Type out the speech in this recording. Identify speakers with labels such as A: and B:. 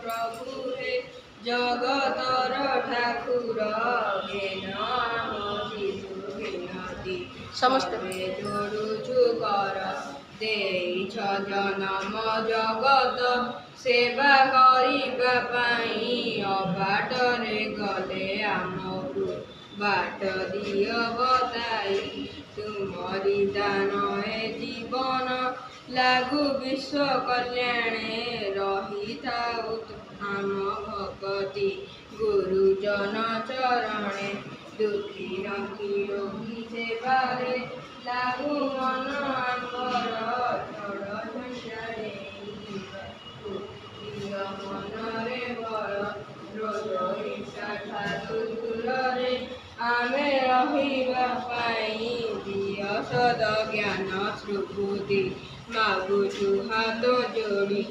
A: प्रभु हे जगतर ठाकुर हे नाम शिशु विनती समस्ते जोड़ुछु कर देइछ जनम जगत सेवा करिबा पाई अबाटरे गले आमकु बाट दिय बताई तुमरी दान ए जीवन लागू विश्व कल्याणे रहिथाउ आम भगति गुरुजन चरणे दुखी रखी रोगी सेवारे लागू मन आंबर छड़ झंझारे मनरे बर रोज हिंसा ठारू दूरे आमे रहिबा पाई दिय सद ज्ञान सुबुद्धि मागुछु हाथ जोड़ी